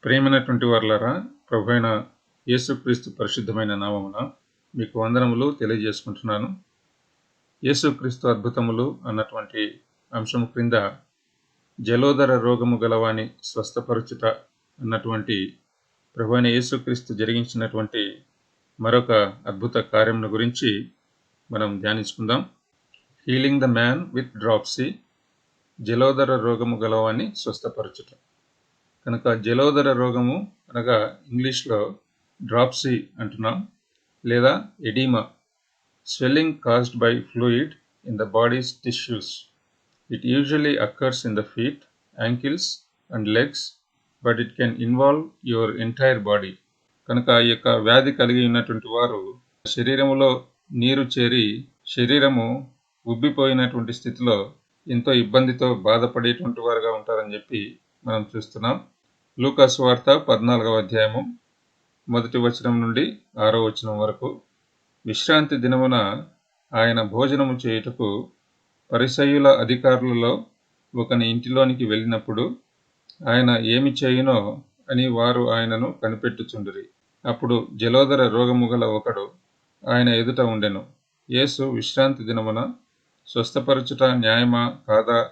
ప్రియమైనటువంటి వారలారా, ప్రభువైన యేసుక్రీస్తు పరిశుద్ధమైన నామమున మీకు వందనములు తెలియజేసుకుంటున్నాను. యేసుక్రీస్తు అద్భుతములు అన్నటువంటి అంశము క్రింద జలోదర రోగము గలవాని స్వస్థపరచుట అన్నటువంటి ప్రభువైన యేసుక్రీస్తు జరిగించినటువంటి మరొక అద్భుత కార్యమును గురించి మనం ధ్యానించుకుందాం. Healing the man with dropsy, జలోదర రోగము గలవాని స్వస్థపరచుట. కనుక జలోదర రోగము అనగా ఇంగ్లీష్లో డ్రాప్సీ అంటున్నాం, లేదా oedema, swelling caused by fluid in the bodies tissues. It usually occurs in the feet, ankles and legs, but it can involve your entire body. కనుక ఈ యొక్క వ్యాధి కలిగి ఉన్నటువంటి వారు శరీరములో నీరు చేరి శరీరము ఉబ్బిపోయినటువంటి స్థితిలో ఎంతో ఇబ్బందితో బాధపడేటువంటి వారుగా ఉంటారని చెప్పి మనం చూస్తున్నాం. లూకా సువార్త 14వ అధ్యాయము 1వ వచనం నుండి 6వ వచనం వరకు. విశ్రాంతి దినమున ఆయన భోజనము చేయుటకు పరిసయ్యుల అధికారులలో ఒకని ఇంటిలోనికి వెళ్ళినప్పుడు ఆయన ఏమి చేయునో అని వారు ఆయనను కనిపెట్టుచుండిరి. అప్పుడు జలోదర రోగము గల ఒకడు ఆయన ఎదుట ఉండెను. యేసు విశ్రాంతి దినమున స్వస్థపరచుట న్యాయమా కాదా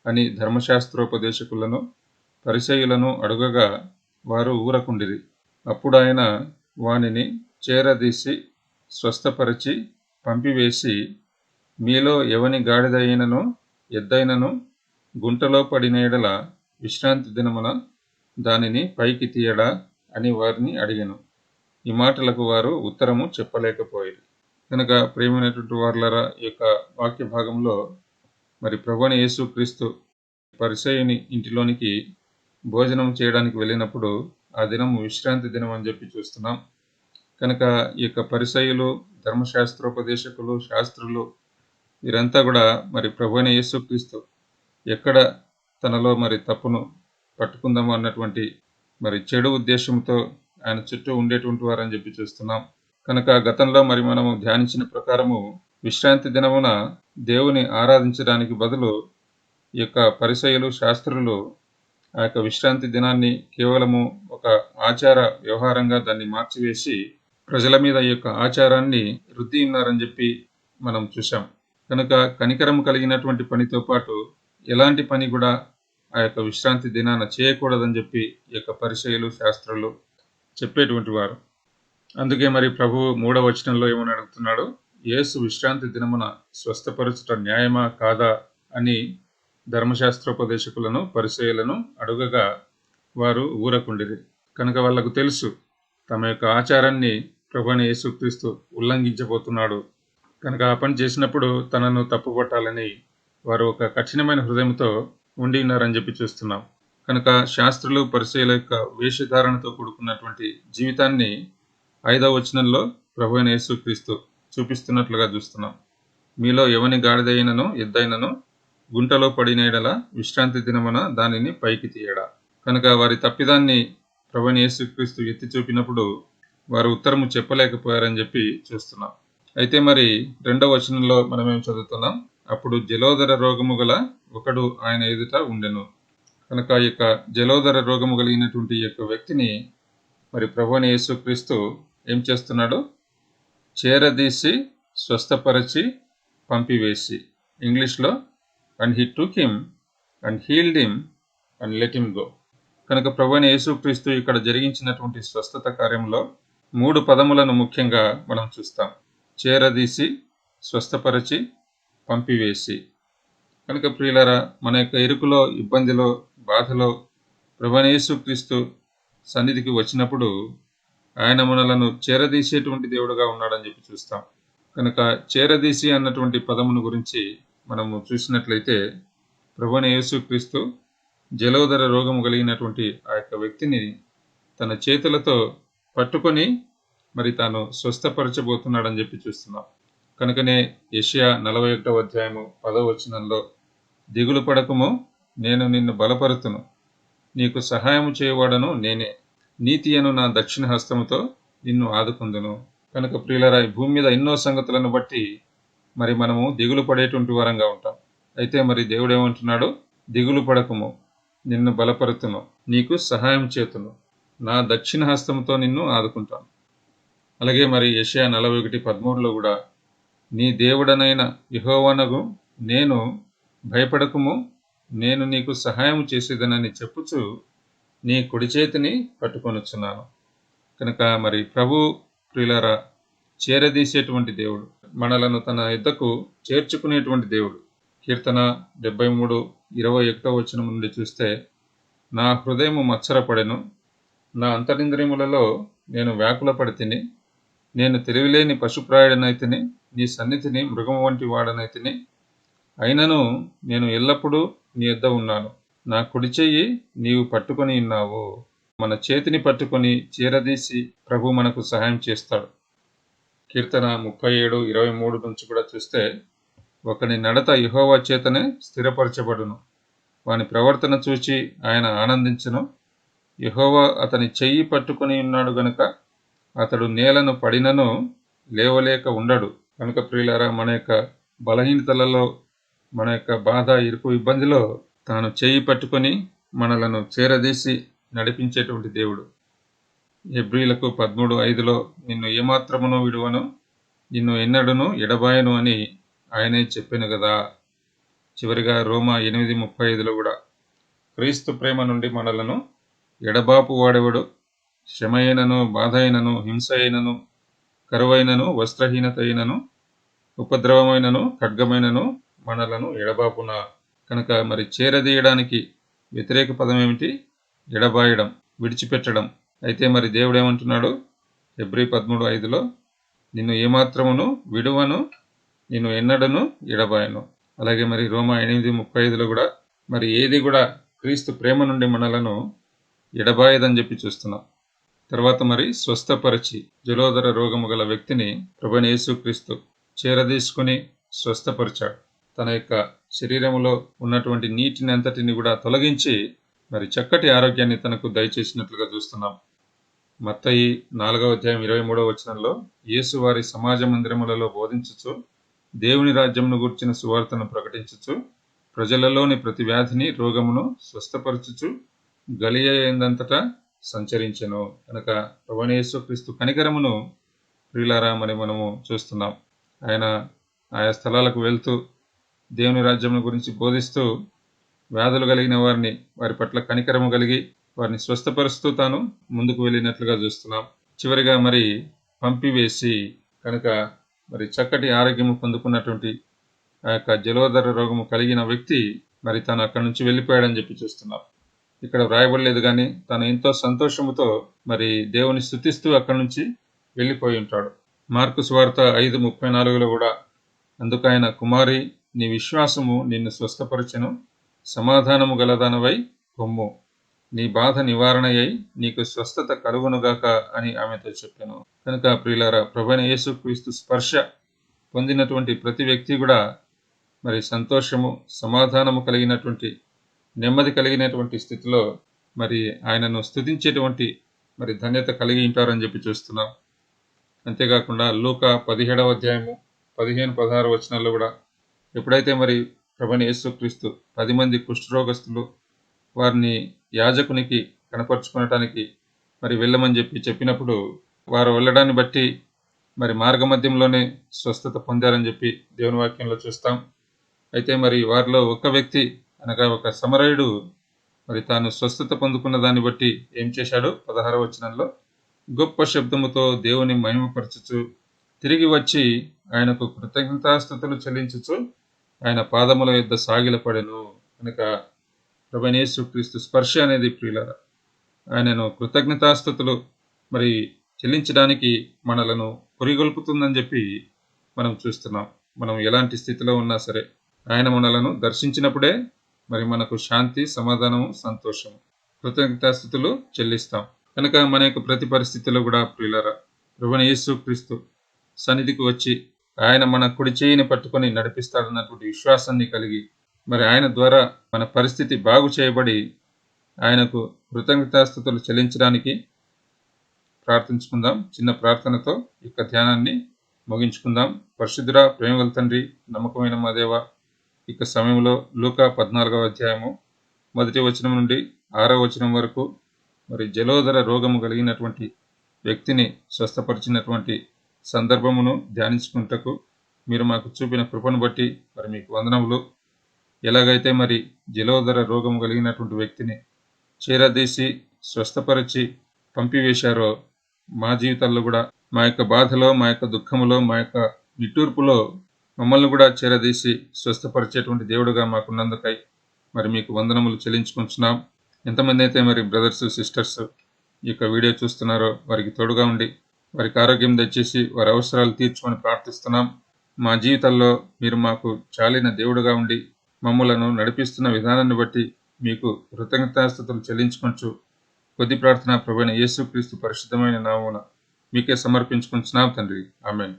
అని ధర్మశాస్త్రోపదేశకులను పరిసయ్యులను అడుగగా వారు ఊరకుండిరి. అప్పుడు ఆయన వానిని చేరదీసి స్వస్థపరిచి పంపివేసి, మీలో ఎవని గాడిదైనను ఎద్దైనను గుంటలో పడిన యెడల విశ్రాంతి దినమున దానిని పైకి తీయడా అని వారిని అడిగెను. ఈ మాటలకు వారు ఉత్తరము చెప్పలేకపోయారు. కనుక ప్రియమైనటువంటి వారులారా, ఈ యొక్క వాక్య భాగంలో మరి ప్రభువైన యేసుక్రీస్తు పరిసయ్యుని ఇంటిలోనికి భోజనం చేయడానికి వెళ్ళినప్పుడు ఆ దినము విశ్రాంతి దినం అని చెప్పి చూస్తున్నాం. కనుక ఈ యొక్క పరిసయ్యులు, ధర్మశాస్త్రోపదేశకులు, శాస్త్రులు వీరంతా కూడా మరి ప్రభువైన యేసుక్రీస్తు ఎక్కడ తనలో మరి తప్పును పట్టుకుందాము అన్నటువంటి మరి చెడు ఉద్దేశంతో ఆయన చుట్టూ ఉండేటువంటి వారని చెప్పి చూస్తున్నాం. కనుక గతంలో మరి మనము ధ్యానించిన ప్రకారము విశ్రాంతి దినమున దేవుని ఆరాధించడానికి బదులు ఈ యొక్క పరిసయ్యులు, శాస్త్రులు ఆ యొక్క విశ్రాంతి దినాన్ని కేవలము ఒక ఆచార వ్యవహారంగా దాన్ని మార్చివేసి ప్రజల మీద ఈ యొక్క ఆచారాన్ని రుద్ది ఉన్నారని చెప్పి మనం చూసాం. కనుక కనికరం కలిగినటువంటి పనితో పాటు ఎలాంటి పని కూడా ఆ యొక్క విశ్రాంతి దినాన చేయకూడదని చెప్పి ఈ యొక్క పరిసయ్యులు, శాస్త్రులు చెప్పేటువంటి వారు. అందుకే మరి ప్రభువు 3వ వచనంలో ఏమని అడుగుతున్నాడు? యేసు విశ్రాంతి దినమున స్వస్థపరచుట న్యాయమా కాదా అని ధర్మశాస్త్రోపదేశకులను, పరిసయ్యులను అడుగగా వారు ఊరకుండిరి. కనుక వాళ్ళకు తెలుసు తమ యొక్క ఆచారాన్ని ప్రభువైన యేసుక్రీస్తు ఉల్లంఘించబోతున్నాడు. కనుక ఆ పని చేసినప్పుడు తనను తప్పుపట్టాలని వారు ఒక కఠినమైన హృదయంతో ఉండి ఉన్నారని చెప్పి చూస్తున్నాం. కనుక శాస్త్రులు, పరిసయ్యుల యొక్క వేషధారణతో కూడుకున్నటువంటి జీవితాన్ని 5వ వచనంలో ప్రభువైన యేసుక్రీస్తు చూపిస్తున్నట్లుగా చూస్తున్నాం. మీలో ఎవని గాడిదైనను ఎద్దైనను గుంటలో పడిన యెడల విశ్రాంతి దినమున దానిని పైకి తీయడా. కనుక వారి తప్పిదాన్ని ప్రభువైన యేసుక్రీస్తు ఎత్తి చూపినప్పుడు వారు ఉత్తరము చెప్పలేకపోయారని చెప్పి చూస్తున్నాం. అయితే మరి 2వ వచనంలో మనం ఏం చదువుతున్నాం? అప్పుడు జలోదర రోగము గల ఒకడు ఆయన ఎదుట ఉండెను. కనుక ఈ యొక్క జలోదర రోగము కలిగినటువంటి ఈ యొక్క వ్యక్తిని మరి ప్రభువైన యేసుక్రీస్తు ఏం చేస్తున్నాడు? చేరదీసి స్వస్థపరిచి పంపివేసి. ఇంగ్లీష్లో and he took him and healed him and let him go. కనుక ప్రభువైన యేసుక్రీస్తు ఇక్కడ జరిగించినటువంటి స్వస్థత కార్యంలో 3 పదములను ముఖ్యంగా మనం చూస్తాం. చేరదీసి, స్వస్థపరిచి, పంపివేసి. కనుక ప్రియులారా, మన యొక్క ఇరుకులో, ఇబ్బందిలో, బాధలో ప్రభువైన యేసుక్రీస్తు సన్నిధికి వచ్చినప్పుడు ఆయన మనలను చేరదీసేటువంటి దేవుడుగా ఉన్నాడని చెప్పి చూస్తాం. కనుక చేరదీసి అన్నటువంటి పదమును గురించి మనము చూసినట్లయితే ప్రభువైన యేసుక్రీస్తు జలోదర రోగము కలిగినటువంటి ఆ యొక్క వ్యక్తిని తన చేతులతో పట్టుకొని మరి తాను స్వస్థపరచబోతున్నాడని చెప్పి చూస్తున్నాం. కనుకనే యెషయా 41వ అధ్యాయము 10వ వచనంలో, దిగులు పడకుము, నేను నిన్ను బలపరుతును, నీకు సహాయము చేయవాడను నేనే, నీతి అను నా దక్షిణ హస్తముతో నిన్ను ఆదుకుందును. కనుక ప్రియులారా, ఈ భూమి మీద ఎన్నో సంగతులను బట్టి మరి మనము దిగులు పడేటువంటి వారంగా ఉంటాం. అయితే మరి దేవుడు ఏమంటున్నాడు? దిగులు పడకము, నిన్ను బలపరుతును, నీకు సహాయం చేతును, నా దక్షిణ హస్తంతో నిన్ను ఆదుకుంటాను. అలాగే మరి యెషయా 41:13లో కూడా నీ దేవుడనైన యెహోవానగు నేను భయపడకుము, నేను నీకు సహాయం చేసేదనని చెప్పుచు నీ కుడి చేతిని పట్టుకొనుచున్నాను. కనుక మరి ప్రభు ప్రియులారా చేరదీసేటువంటి దేవుడు, మనలను తన యుద్ధకు చేర్చుకునేటువంటి దేవుడు. కీర్తన 73:21 నుండి చూస్తే, నా హృదయము మత్సరపడెను, నా అంతరింద్రియములలో నేను వ్యాకులపడి తిని, నేను తెలివిలేని పశుప్రాయుడనైతిని, నీ సన్నిధిని మృగము వంటి వాడనైతిని, అయినను నేను ఎల్లప్పుడూ నీ యొద్ద ఉన్నాను. నా కుడి చెయ్యి నీవు పట్టుకొని ఉన్నావు. మన చేతిని పట్టుకొని చేరదీసి ప్రభు మనకు సహాయం చేస్తాడు. కీర్తన 37:23 నుంచి కూడా చూస్తే, ఒకని నడత యెహోవా చేతనే స్థిరపరచబడును, వాని ప్రవర్తన చూచి ఆయన ఆనందించును. యెహోవా అతని చెయ్యి పట్టుకొని ఉన్నాడు గనుక అతడు నేలను పడినను లేవలేక ఉండడు. కనుక ప్రియులారా, మన యొక్క బలహీనతలలో, మన యొక్క బాధ, ఇరుకు, ఇబ్బందిలో తాను చెయ్యి పట్టుకొని మనలను చేరదీసి నడిపించేటువంటి దేవుడు. హెబ్రీలకు 13:5లో నిన్ను ఏమాత్రమునో విడువను, నిన్ను ఎన్నడూను ఎడబాయను అని ఆయనే చెప్పెను కదా. చివరిగా రోమా 8:35లో కూడా క్రీస్తు ప్రేమ నుండి మనలను ఎడబాపు వాడెవడు, శ్రమ అయినను, బాధ అయినను, హింస అయినను, కరువైనను, వస్త్రహీనత అయినను, ఉపద్రవమైనను, ఖడ్గమైనను మనలను ఎడబాపున. కనుక మరి చేరదీయడానికి వ్యతిరేక పదం ఏమిటి? ఎడబాయడం, విడిచిపెట్టడం. అయితే మరి దేవుడు ఏమంటున్నాడు? హెబ్రీ 13:5లో నిన్ను ఏమాత్రమును విడువను, నిన్ను ఎన్నడను ఎడబాయను. అలాగే మరి రోమా 8:35లో కూడా మరి ఏది కూడా క్రీస్తు ప్రేమ నుండి మనలను ఎడబాయదని చెప్పి చూస్తున్నాం. తర్వాత మరి స్వస్థపరిచి జలోదర రోగము గల వ్యక్తిని ప్రభువైన యేసుక్రీస్తు చేరదీసుకుని స్వస్థపరిచాడు. తన యొక్క శరీరములో ఉన్నటువంటి నీటిని అంతటిని కూడా తొలగించి మరి చక్కటి ఆరోగ్యాన్ని తనకు దయచేసినట్లుగా చూస్తున్నాం. మత్తయి 4:23 యేసు వారి సమాజ మందిరములలో బోధించుచు, దేవుని రాజ్యమును గూర్చిన సువార్తను ప్రకటించుచు, ప్రజలలోని ప్రతి వ్యాధిని, రోగమును స్వస్థపరచుచు గలిలయయందంతటా సంచరించెను. కనుక ప్రభువైన యేసుక్రీస్తు కనికరమును ప్రియులారా మరి మనము చూస్తున్నాం. ఆయన ఆయా స్థలాలకు వెళ్తూ దేవుని రాజ్యమును గురించి బోధిస్తూ, వ్యాధులు కలిగిన వారిని, వారి పట్ల కనికరము కలిగి వారిని స్వస్థపరుస్తూ తాను ముందుకు వెళ్ళినట్లుగా చూస్తున్నాం. చివరిగా మరి పంపివేసి, కనుక మరి చక్కటి ఆరోగ్యము పొందుకున్నటువంటి ఆ యొక్క జలోదర రోగము కలిగిన వ్యక్తి మరి తను అక్కడి నుంచి వెళ్ళిపోయాడని చెప్పి చూస్తున్నాం. ఇక్కడ వ్రాయబడలేదు, కానీ తను ఎంతో సంతోషముతో మరి దేవుని స్తుతిస్తూ అక్కడి నుంచి వెళ్ళిపోయి ఉంటాడు. మార్కు సువార్త 5:34లో కూడా అందుకు ఆయన, కుమారి, నీ విశ్వాసము నిన్ను స్వస్థపరచెను, సమాధానము గలదానవై పొమ్ము, నీ బాధ నివారణ అయి నీకు స్వస్థత కలుగునుగాక అని ఆమెతో చెప్పాను. కనుక ప్రియులారా, ప్రభువైన యేసుక్రీస్తు స్పర్శ పొందినటువంటి ప్రతి వ్యక్తి కూడా మరి సంతోషము, సమాధానము కలిగినటువంటి, నెమ్మది కలిగినటువంటి స్థితిలో మరి ఆయనను స్తుతించేటువంటి మరి ధన్యత కలిగి ఉంటారని చెప్పి చూస్తున్నాం. అంతేకాకుండా లూకా 17:15-16 కూడా ఎప్పుడైతే మరి ప్రభువైన యేసుక్రీస్తు 10 మంది కుష్ఠరోగస్తులు వారిని యాజకునికి కనపరుచుకోవటానికి మరి వెళ్ళమని చెప్పినప్పుడు వారు వెళ్ళడాన్ని బట్టి మరి మార్గమధ్యంలోనే స్వస్థత పొందారని చెప్పి దేవుని వాక్యంలో చూస్తాం. అయితే మరి వారిలో ఒక వ్యక్తి, అనగా ఒక సమరయుడు మరి తాను స్వస్థత పొందుకున్న దాన్ని బట్టి ఏం చేశాడు? 16వ వచనంలో, గొప్ప శబ్దముతో దేవుని మహిమపరచుచు తిరిగి వచ్చి ఆయనకు కృతజ్ఞతాస్తుతులు చెల్లించుచు ఆయన పాదముల యొద్ద సాగిలపడెను. కనుక ప్రభువైన యేసుక్రీస్తు స్పర్శ అనేది ప్రియులారా, ఆయనను కృతజ్ఞతాస్తుతులు మరి చెల్లించడానికి మనలను పురిగొల్పుతుందని చెప్పి మనం చూస్తున్నాం. మనం ఎలాంటి స్థితిలో ఉన్నా సరే ఆయన మనలను దర్శించినప్పుడే మరి మనకు శాంతి, సమాధానము, సంతోషము, కృతజ్ఞతాస్తుతులు చెల్లిస్తాం. కనుక మన యొక్క ప్రతి పరిస్థితిలో కూడా ప్రియులారా, ప్రభువైన యేసుక్రీస్తు సన్నిధికి వచ్చి ఆయన మన కుడి చేయిని పట్టుకొని నడిపిస్తాడన్నటువంటి విశ్వాసాన్ని కలిగి మరి ఆయన ద్వారా మన పరిస్థితి బాగు చేయబడి ఆయనకు కృతజ్ఞతాస్తుతులు చెల్లించడానికి ప్రార్థించుకుందాం. చిన్న ప్రార్థనతో ఈ ధ్యానాన్ని ముగించుకుందాం. పరిశుద్ధుడా, ప్రేమగల తండ్రి, నమ్మకమైన మా దేవ, ఇక సమయంలో లూకా 14వ అధ్యాయము 1వ వచనం నుండి 6వ వచనం వరకు మరి జలోదర రోగము కలిగినటువంటి వ్యక్తిని స్వస్థపరిచినటువంటి సందర్భమును ధ్యానించుకుంటకు మీరు మాకు చూపిన కృపను బట్టి మరి మీకు వందనములు. ఎలాగైతే మరి జలోదర రోగము కలిగినటువంటి వ్యక్తిని చేరదీసి స్వస్థపరిచి పంపివేశారో మా జీవితాల్లో కూడా మా యొక్క బాధలో, మా యొక్క దుఃఖములో, మా యొక్క నిట్టూర్పులో మమ్మల్ని కూడా చేరదీసి స్వస్థపరిచేటువంటి దేవుడుగా మాకున్నందుకై మరి మీకు వందనములు చెల్లించుకుంటున్నాం. ఎంతమంది అయితే మరి బ్రదర్స్ సిస్టర్స్ ఈ యొక్క వీడియో చూస్తున్నారో వారికి తోడుగా ఉండి వారికి ఆరోగ్యం తెచ్చేసి వారి అవసరాలు తీర్చుకొని ప్రార్థిస్తున్నాం. మా జీవితాల్లో మీరు మాకు చాలిన దేవుడుగా ఉండి మమ్మలను నడిపిస్తున్న విధానాన్ని బట్టి మీకు కృతజ్ఞతాస్తుతులు చెల్లించుకొంచు కొద్ది ప్రార్థన ప్రభువైన యేసుక్రీస్తు పరిశుద్ధమైన నామమున మీకే సమర్పించుకుంటున్నాం తండ్రి. ఆమేన్.